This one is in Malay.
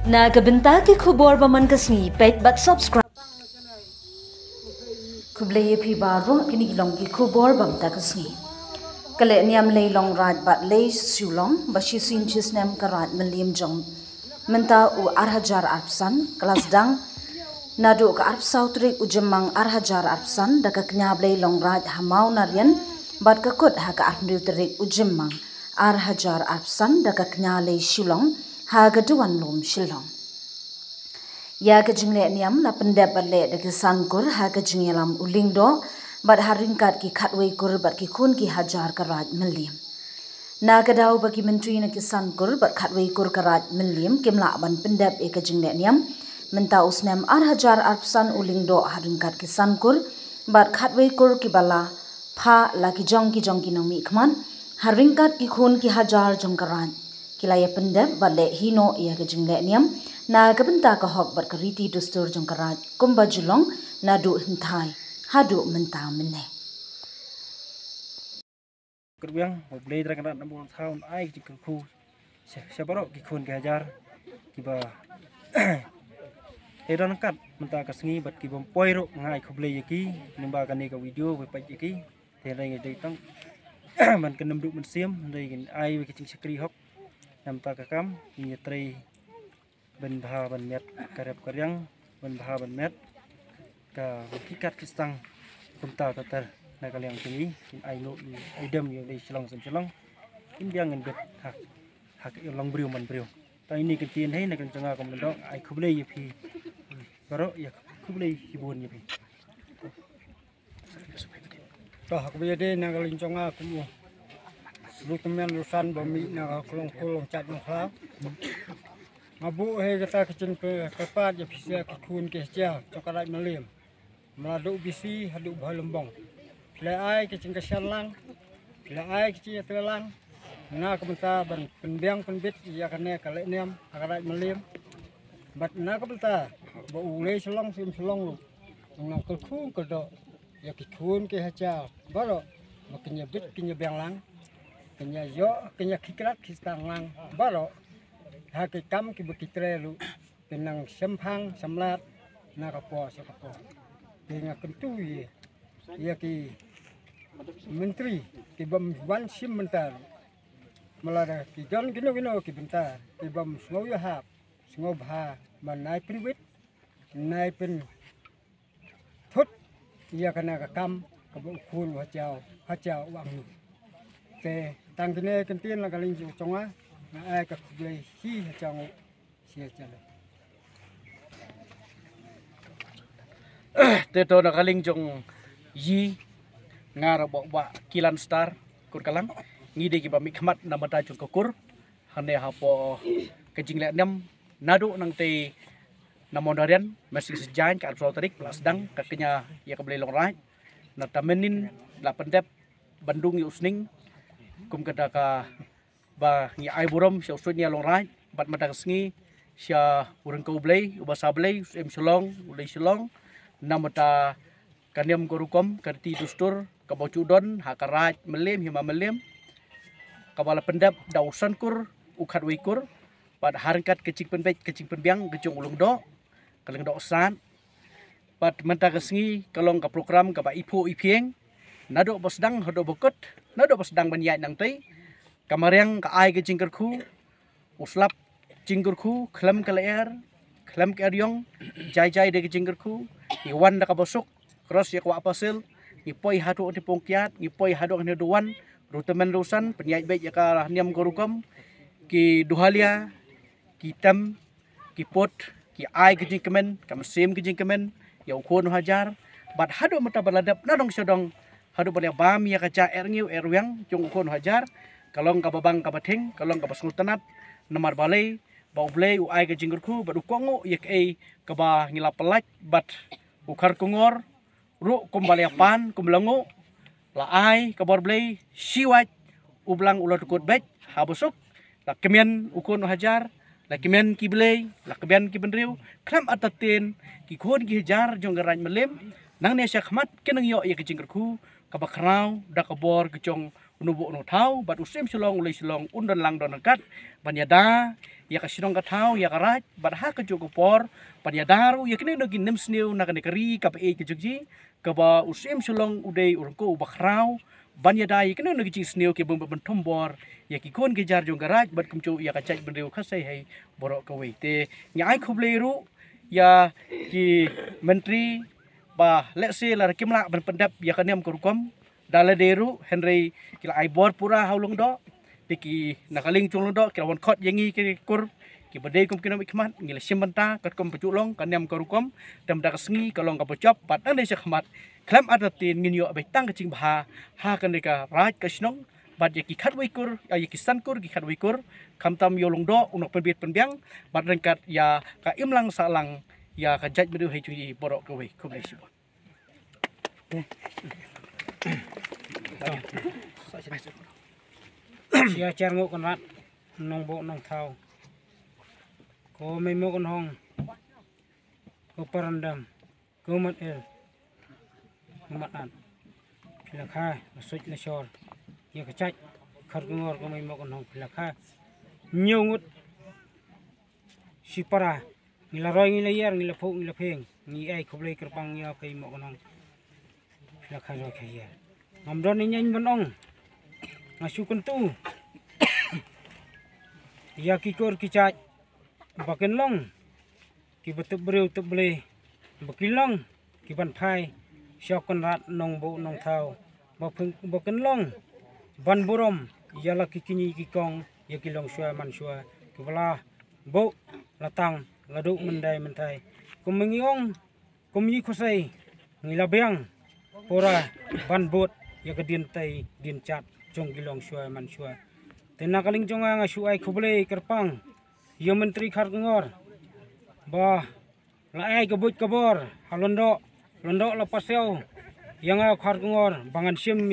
Na kabenta ki khubor baman kasni pet but subscribe. Kubleye phi baro kini long ki khubor bam ta kasni. Kale niam lei long rat bat lei sulong ba shi sin chis nem karat melim jong. Menta u arhajar arpsan kelas dang nadu ka arpsau trik ujemang arhajar arpsan daka knyab lei long rat hamau narian bat ka kut ha ka arndu trik ujemang arhajar arpsan daka knya lei sulong ha ga duan lom shilong. Ya ka jingle niam la pendep bale de sankur ha ka jinglam ulingdo bat haringkat ki khatwei kur bat ki khun ki hajar karat melim. Na ka daw bagi menteri na ki sankur bat khatwei kur karat melim kimla ban pendep e ka jingle niam menta usnem arhajar arpsan ulingdo haringkat ki sankur bat khatwei kur ki bala pha la ki jong ki nang mi khman haringkat ki khun ki hajar jong karat kilaya pendep bale hino ya ka jingle niam na kabenta ka hok bat kariti dustur jong karat kumba julong na du hintai hadu menta mene kerbiang boleh terkena namun tahun ai di kerku siapa ki khun ki hajar kiba eran kat menta kasngi bat ki bom poiro ngai khoble yaki nimba kan ka video we pai yaki tenai ngai tang man kan namduk man siam dai ai we ki sikri hok namta ka kam ni trei ben bha ban met karep karyang ben bha ban met ka kikat kistang kumta ka tar na kalyang tingi ai no ai dem yo dei chlong sem chlong biang ngen bet hak long briu man briu ta ini ke tin hai na kan changa kom dok ai khuble ye phi baro ya khuble hibun ye phi to hak be de na kalin changa kum lu temen lusan bami na kolong chat no kha mabu he kata kecin pe kepat ya bisa kikun ke sia coklat melim meladu bisi hadu balembong le ai kecin kesalang le ai kecin telang na kementa ban penbiang penbit ya kane kale niam akarat melim bat na kementa ba ule selong sim selong lu nang kelku kedo ya kikun ke haja baro makinya bit kinya biang lang kinya yo kinya kikrat kistang lang baro haki kam ki bekitre lu tenang sempang samlat na kapo sakapo tenga kentu ya ki menteri ki bam wan sim mentar melada ki jon gino ki bentar ki bam sngo ya hap sngo bha manai privit nai pen thut ya kana ka kam ka bu khun hachao wang te tang kene kentin la kaling ju chonga na ai ka khuble hi chang sia chale te to na kaling jong yi ngara bo ba kilan star kur kalang ngide ki ba mi khmat na mata jong kokur hane ha po kajing le nam nadu nang te namondarian masih sejan ka arso tarik plus dang ka kenya ya ka long rai na tamenin la pendep bandung usning kum kada ka ba ngi ai buram sia usutnya long rai bat mata sngi sia urang ko blei ubasa blei em shalong ulei shalong namata kaniam gorukom karti dustur kabocudon hakaraj melim hima melim kabala pendap dausan kur ukhat wikur pat harkat kecing penbet kecing penbiang gejong ulung do kaleng do san pat menta kesngi kalong ka program ka ba ipo ipieng nado bosdang hodo bokot nado bosdang banyai nang tei kamariang ka ai ke jingkerku uslap jingkerku klam kalaer klam ke aryong jai de ke jingkerku iwan da ka bosuk cross ya kwa apasil ipoi hadu ti pongkiat ipoi hadu ne duan rutemen rusan penyai be ya ka niam gorukam ki duhalia ki tam ki pot ki ai ke jingkemen kam sim ke jingkemen ya ukon hajar bat hadu mata baladap nadong sodong hadu pada bam ya kaca erngiu erwang jong ukon hajar kalong ka babang ka bathing kalong ka basultanat namar balai bau blei u ai ka jingurku badu kongo yak ei ka ba ngila pelaj bat ukar kungor ru kumbaliapan kumlango la ai ka bor blei siwat ublang ulat kut bet habusuk la kemian ukon hajar la kemian ki blei la kemian ki benriu klam atatin ki khon ki hajar jong garaj melim nang ne sya khmat kenang yo yak jingurku ka ba krau da ka bor gejong nubu no thau bat usim sulong ulai sulong undan lang don kat banyada ya kasinong ka thau ya karat bat ha ka jugo por banyadaru ya kene nogi nem sneu na kane kari ka pe ke jugji ka ba usim sulong udai urko bakrau banyada ya kene nogi sneu ke bum bentom bor ya ki kon ke jar jong garaj bat kumcu ya ka chai bendeu khasai hai borok ka wei te nyai khubleru ya ki menteri ba let's say la kimla ban pendap ya kanem kurukom dala deru Henry kila aibor pura haulung do diki nakaling chung do kila wan khot yangi ki kur ki badai kum kinam ikmat ngila simbanta kat kum pajulong kanem kurukom dam dak sngi kalong ka pocop pat ande se khmat klam adatin nginyo abai tang kaching bha ha kan ka raj kasnong bat yaki khat wikur ya yaki sankur ki khat wikur kamtam yolong do unok penbit penbyang bat rengkat ya ka imlang salang ya ka jaj bedu hai chui borok ka wei khum lai sibon Sia cer ngok kan rat nong bo nong thau ko mai mo kon hong ko parandam ko mat el mat an pila kha suj na shor ya ka chaj khar ngor ko mai mo kon hong pila kha nyungut si para ngila roi ngila yer ngila phu ngila pheng ngi ai khoblei kerpang ya kai mo kon hong pila kha roi kha yer ngamdon ni nyen bonong ngasu kentu ya kikor kicaj baken long ki betup breu tup ble bakilong ki ban phai syokon rat nong bo nong thau baken long ban borom yala kikini kikong ya kilong syua man syua ki bala bo latang ladu mendai mentai kumengiong kumyi khosai ngila beang pora ban bot ya kedin tai din chat jong gilong syua man syua tena kaling jonga ngasu ai khoblei kerpang yo menteri khar ngor ba la ai gebut kabor halondo londo lapaseu yang khar ngor bangan sim